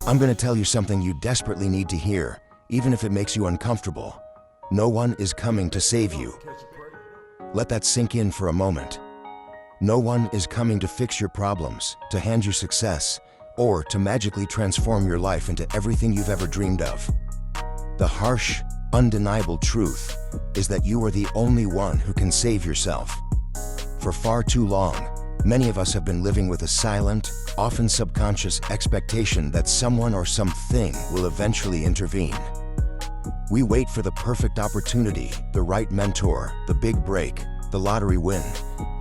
I'm going to tell you something you desperately need to hear, even if it makes you uncomfortable. No one is coming to save you. Let that sink in for a moment. No one is coming to fix your problems, to hand you success, or to magically transform your life into everything you've ever dreamed of. The harsh, undeniable truth is that you are the only one who can save yourself. For far too long, many of us have been living with a silent, often subconscious expectation that someone or something will eventually intervene. We wait for the perfect opportunity, the right mentor, the big break, the lottery win,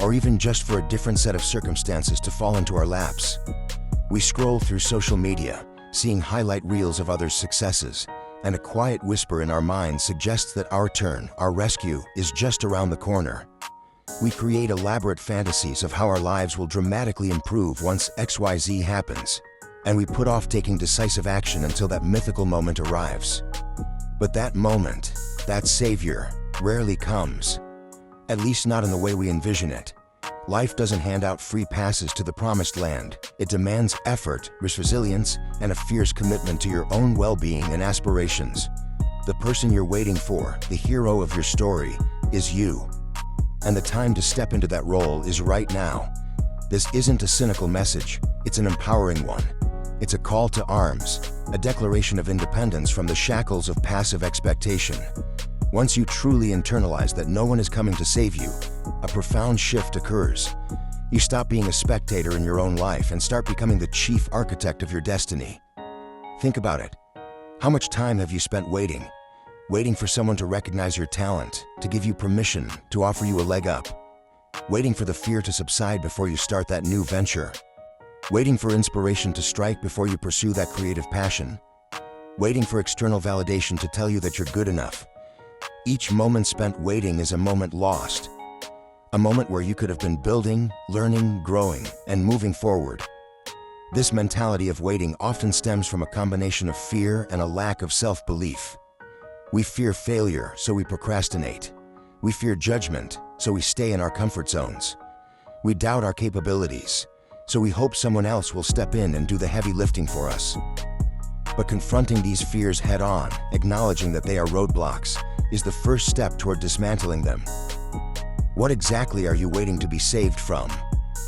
or even just for a different set of circumstances to fall into our laps. We scroll through social media, seeing highlight reels of others' successes, and a quiet whisper in our minds suggests that our turn, our rescue, is just around the corner. We create elaborate fantasies of how our lives will dramatically improve once XYZ happens, and we put off taking decisive action until that mythical moment arrives. But that moment, that savior, rarely comes. At least not in the way we envision it. Life doesn't hand out free passes to the promised land. It demands effort, resilience, and a fierce commitment to your own well-being and aspirations. The person you're waiting for, the hero of your story, is you. And the time to step into that role is right now. This isn't a cynical message, it's an empowering one. It's a call to arms, a declaration of independence from the shackles of passive expectation. Once you truly internalize that no one is coming to save you, a profound shift occurs. You stop being a spectator in your own life and start becoming the chief architect of your destiny. Think about it. How much time have you spent waiting? Waiting for someone to recognize your talent, to give you permission, to offer you a leg up. Waiting for the fear to subside before you start that new venture. Waiting for inspiration to strike before you pursue that creative passion. Waiting for external validation to tell you that you're good enough. Each moment spent waiting is a moment lost. A moment where you could have been building, learning, growing, and moving forward. This mentality of waiting often stems from a combination of fear and a lack of self-belief. We fear failure, so we procrastinate. We fear judgment, so we stay in our comfort zones. We doubt our capabilities, so we hope someone else will step in and do the heavy lifting for us. But confronting these fears head-on, acknowledging that they are roadblocks, is the first step toward dismantling them. What exactly are you waiting to be saved from?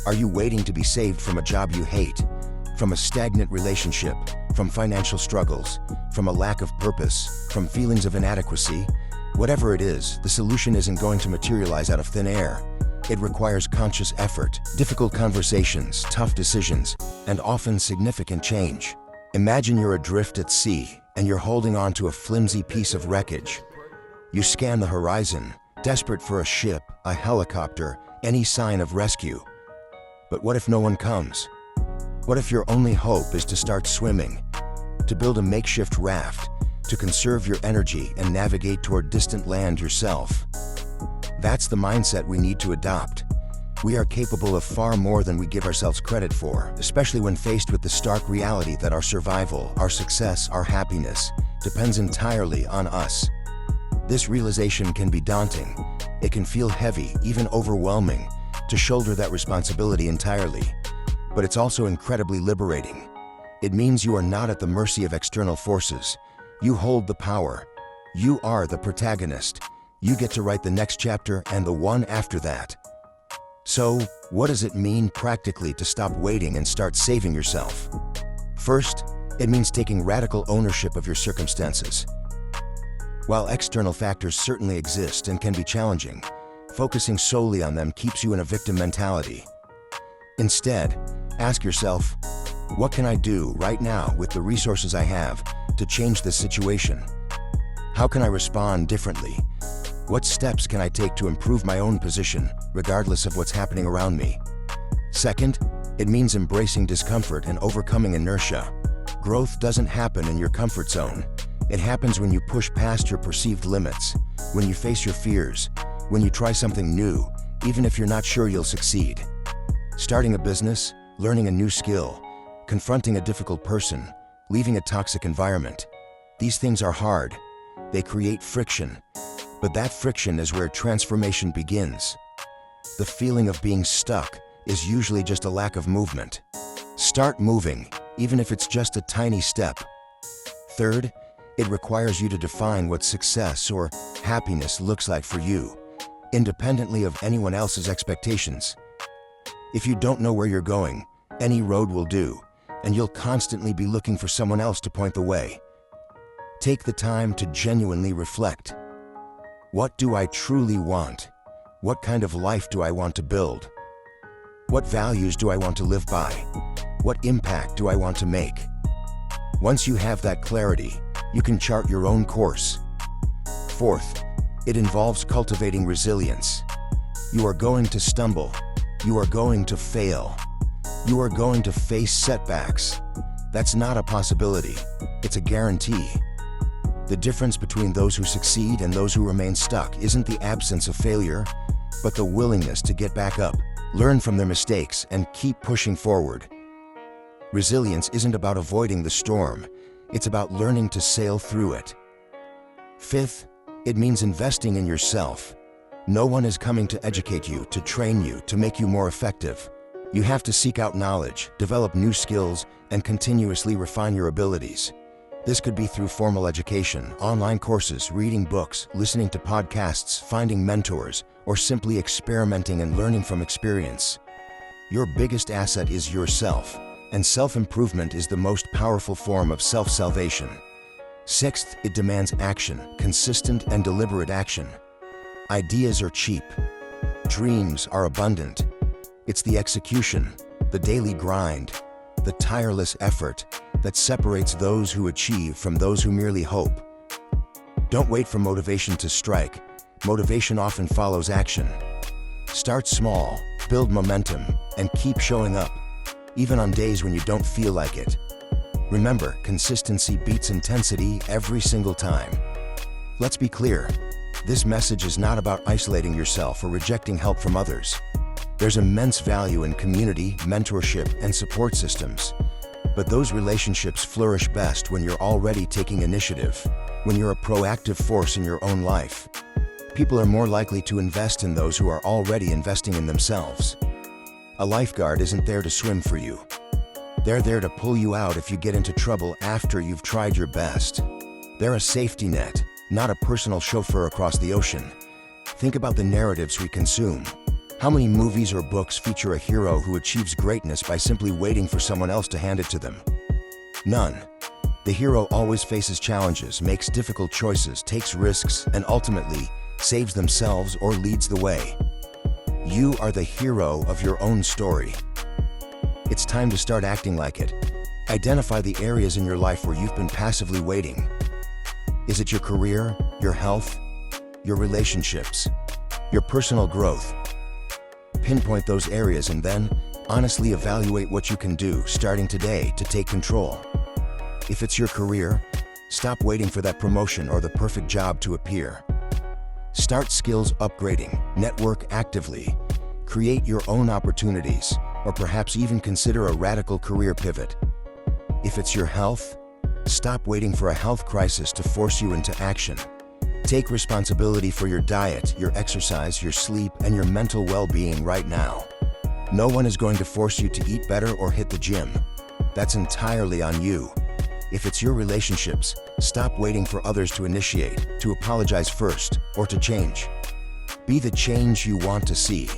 Are you waiting to be saved from a job you hate? From a stagnant relationship? From financial struggles? From a lack of purpose? From feelings of inadequacy? Whatever it is, the solution isn't going to materialize out of thin air. It requires conscious effort, difficult conversations, tough decisions, and often significant change. Imagine you're adrift at sea, and you're holding on to a flimsy piece of wreckage. You scan the horizon, desperate for a ship, a helicopter, any sign of rescue. But what if no one comes? What if your only hope is to start swimming, to build a makeshift raft, to conserve your energy and navigate toward distant land yourself? That's the mindset we need to adopt. We are capable of far more than we give ourselves credit for, especially when faced with the stark reality that our survival, our success, our happiness depends entirely on us. This realization can be daunting. It can feel heavy, even overwhelming, to shoulder that responsibility entirely. But it's also incredibly liberating. It means you are not at the mercy of external forces. You hold the power. You are the protagonist. You get to write the next chapter and the one after that. So, what does it mean practically to stop waiting and start saving yourself? First, it means taking radical ownership of your circumstances. While external factors certainly exist and can be challenging, focusing solely on them keeps you in a victim mentality. Instead, ask yourself, what can I do right now with the resources I have to change this situation? How can I respond differently? What steps can I take to improve my own position, regardless of what's happening around me? Second, it means embracing discomfort and overcoming inertia. Growth doesn't happen in your comfort zone. It happens when you push past your perceived limits, when you face your fears, when you try something new, even if you're not sure you'll succeed. Starting a business, learning a new skill, confronting a difficult person, leaving a toxic environment. These things are hard. They create friction. But that friction is where transformation begins. The feeling of being stuck is usually just a lack of movement. Start moving. even if it's just a tiny step. Third, it requires you to define what success or happiness looks like for you, independently of anyone else's expectations. If you don't know where you're going, any road will do, and you'll constantly be looking for someone else to point the way. Take the time to genuinely reflect. What do I truly want? What kind of life do I want to build? What values do I want to live by? What impact do I want to make? Once you have that clarity, you can chart your own course. Fourth, it involves cultivating resilience. You are going to stumble. You are going to fail. You are going to face setbacks. That's not a possibility. It's a guarantee. The difference between those who succeed and those who remain stuck isn't the absence of failure, but the willingness to get back up, learn from their mistakes, and keep pushing forward. Resilience isn't about avoiding the storm. It's about learning to sail through it. Fifth, it means investing in yourself. No one is coming to educate you, to train you, to make you more effective. You have to seek out knowledge, develop new skills, and continuously refine your abilities. This could be through formal education, online courses, reading books, listening to podcasts, finding mentors, or simply experimenting and learning from experience. Your biggest asset is yourself, and self-improvement is the most powerful form of self-salvation. Sixth, it demands action, consistent and deliberate action. Ideas are cheap. Dreams are abundant. It's the execution, the daily grind, the tireless effort that separates those who achieve from those who merely hope. Don't wait for motivation to strike. Motivation often follows action. Start small, build momentum, and keep showing up, even on days when you don't feel like it. Remember, consistency beats intensity every single time. Let's be clear. This message is not about isolating yourself or rejecting help from others. There's immense value in community, mentorship, and support systems. But those relationships flourish best when you're already taking initiative, when you're a proactive force in your own life. People are more likely to invest in those who are already investing in themselves. A lifeguard isn't there to swim for you. They're there to pull you out if you get into trouble after you've tried your best. They're a safety net, not a personal chauffeur across the ocean. Think about the narratives we consume. How many movies or books feature a hero who achieves greatness by simply waiting for someone else to hand it to them? None. The hero always faces challenges, makes difficult choices, takes risks, and ultimately saves themselves or leads the way. You are the hero of your own story. It's time to start acting like it. Identify the areas in your life where you've been passively waiting. Is it your career, your health, your relationships, your personal growth? Pinpoint those areas and then honestly evaluate what you can do starting today to take control. If it's your career, stop waiting for that promotion or the perfect job to appear. Start skills upgrading, network actively, create your own opportunities, or perhaps even consider a radical career pivot. If it's your health, stop waiting for a health crisis to force you into action. Take responsibility for your diet, your exercise, your sleep, and your mental well-being right now. No one is going to force you to eat better or hit the gym. That's entirely on you. If it's your relationships, stop waiting for others to initiate, to apologize first, or to change. Be the change you want to see.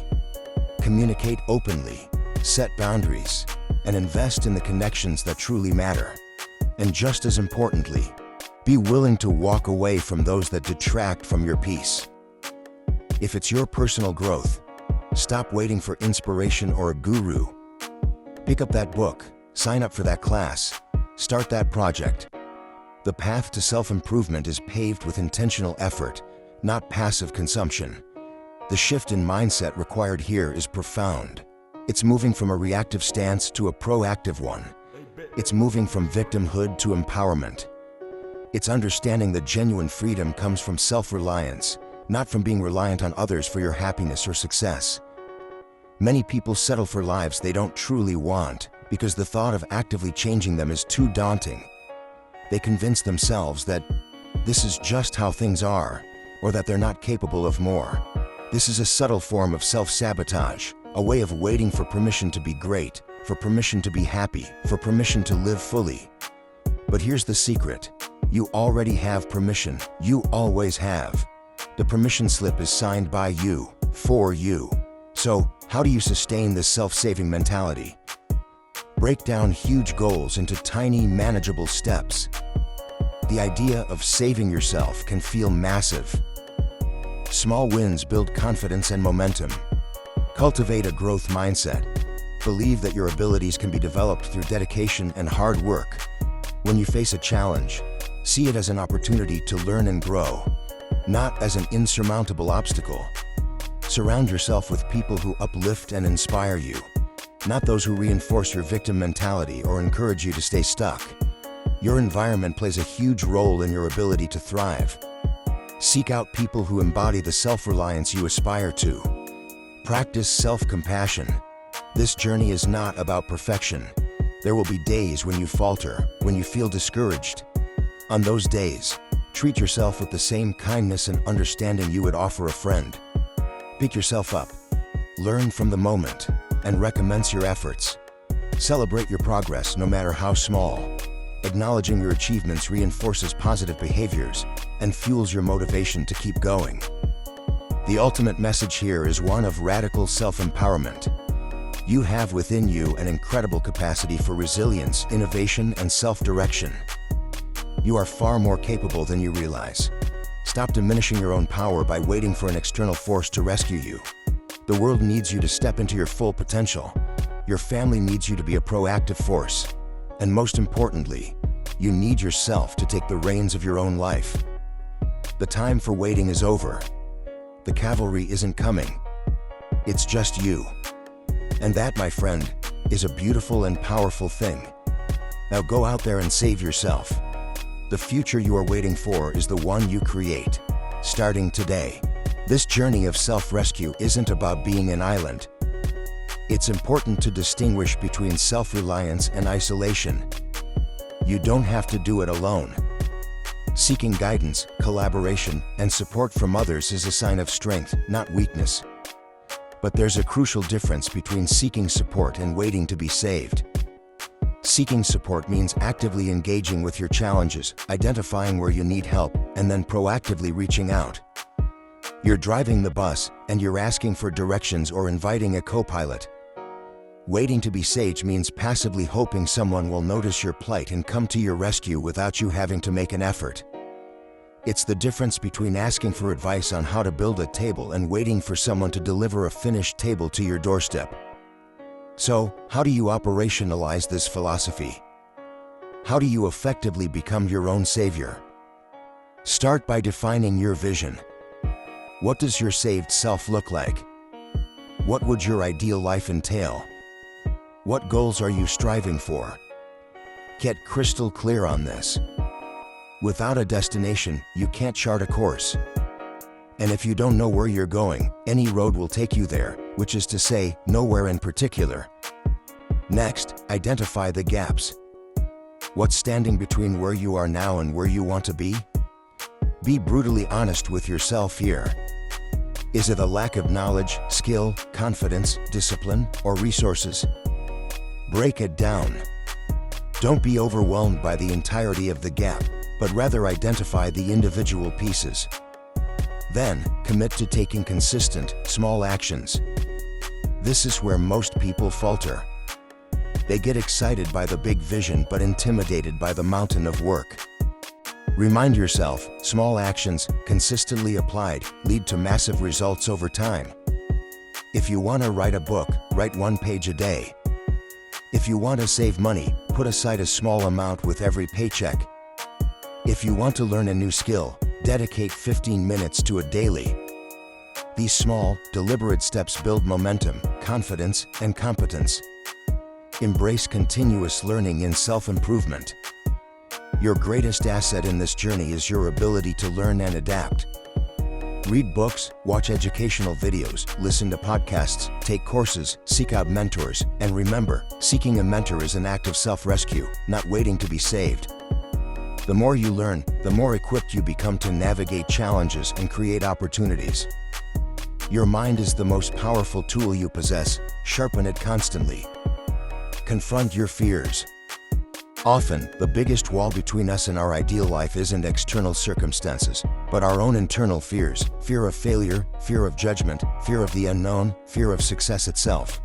Communicate openly, set boundaries, and invest in the connections that truly matter. And just as importantly, be willing to walk away from those that detract from your peace. If it's your personal growth, stop waiting for inspiration or a guru. Pick up that book, sign up for that class, start that project. The path to self-improvement is paved with intentional effort, not passive consumption. The shift in mindset required here is profound. It's moving from a reactive stance to a proactive one. It's moving from victimhood to empowerment. It's understanding that genuine freedom comes from self-reliance, not from being reliant on others for your happiness or success. Many people settle for lives they don't truly want because the thought of actively changing them is too daunting. They convince themselves that this is just how things are, or that they're not capable of more. This is a subtle form of self-sabotage, a way of waiting for permission to be great, for permission to be happy, for permission to live fully. But here's the secret. You already have permission. You always have. The permission slip is signed by you, for you. So, how do you sustain this self-saving mentality? Break down huge goals into tiny, manageable steps. The idea of saving yourself can feel massive. Small wins build confidence and momentum. Cultivate a growth mindset. Believe that your abilities can be developed through dedication and hard work. When you face a challenge, see it as an opportunity to learn and grow, not as an insurmountable obstacle. Surround yourself with people who uplift and inspire you, not those who reinforce your victim mentality or encourage you to stay stuck. Your environment plays a huge role in your ability to thrive. Seek out people who embody the self-reliance you aspire to. Practice self-compassion. This journey is not about perfection. There will be days when you falter, when you feel discouraged. On those days, treat yourself with the same kindness and understanding you would offer a friend. Pick yourself up, learn from the moment, and recommence your efforts. Celebrate your progress no matter how small. Acknowledging your achievements reinforces positive behaviors and fuels your motivation to keep going. The ultimate message here is one of radical self-empowerment. You have within you an incredible capacity for resilience, innovation, and self-direction. You are far more capable than you realize. Stop diminishing your own power by waiting for an external force to rescue you. The world needs you to step into your full potential. Your family needs you to be a proactive force. And most importantly, you need yourself to take the reins of your own life. The time for waiting is over. The cavalry isn't coming. It's just you. And that, my friend, is a beautiful and powerful thing. Now go out there and save yourself. The future you are waiting for is the one you create, starting today. This journey of self-rescue isn't about being an island. It's important to distinguish between self-reliance and isolation. You don't have to do it alone. Seeking guidance, collaboration, and support from others is a sign of strength, not weakness. But there's a crucial difference between seeking support and waiting to be saved. Seeking support means actively engaging with your challenges, identifying where you need help, and then proactively reaching out. You're driving the bus, and you're asking for directions or inviting a co-pilot. Waiting to be saved means passively hoping someone will notice your plight and come to your rescue without you having to make an effort. It's the difference between asking for advice on how to build a table and waiting for someone to deliver a finished table to your doorstep. So, how do you operationalize this philosophy? How do you effectively become your own savior? Start by defining your vision. What does your saved self look like? What would your ideal life entail? What goals are you striving for? Get crystal clear on this. Without a destination, you can't chart a course. And if you don't know where you're going, any road will take you there, which is to say, nowhere in particular. Next, identify the gaps. What's standing between where you are now and where you want to be? Be brutally honest with yourself here. Is it a lack of knowledge, skill, confidence, discipline, or resources? Break it down. Don't be overwhelmed by the entirety of the gap, but rather identify the individual pieces. Then, commit to taking consistent, small actions. This is where most people falter. They get excited by the big vision but intimidated by the mountain of work. Remind yourself, small actions, consistently applied, lead to massive results over time. If you want to write a book, write 1 page a day. If you want to save money, put aside a small amount with every paycheck. If you want to learn a new skill, dedicate 15 minutes to it daily. These small, deliberate steps build momentum, confidence, and competence. Embrace continuous learning in self-improvement. Your greatest asset in this journey is your ability to learn and adapt. Read books, watch educational videos, listen to podcasts, take courses, seek out mentors, and remember, seeking a mentor is an act of self-rescue, not waiting to be saved. The more you learn, the more equipped you become to navigate challenges and create opportunities. Your mind is the most powerful tool you possess. Sharpen it constantly. Confront your fears. Often, the biggest wall between us and our ideal life isn't external circumstances, but our own internal fears: fear of failure, fear of judgment, fear of the unknown, fear of success itself.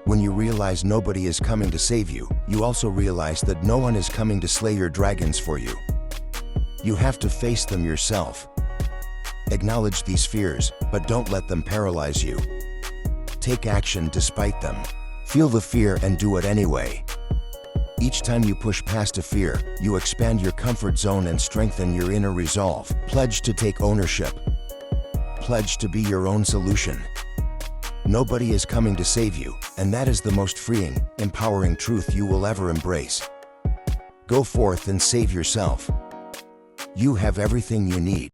When you realize nobody is coming to save you, you also realize that no one is coming to slay your dragons for you. You have to face them yourself. Acknowledge these fears, but don't let them paralyze you. Take action despite them. Feel the fear and do it anyway. Each time you push past a fear, you expand your comfort zone and strengthen your inner resolve. Pledge to take ownership. Pledge to be your own solution. Nobody is coming to save you, and that is the most freeing, empowering truth you will ever embrace. Go forth and save yourself. You have everything you need.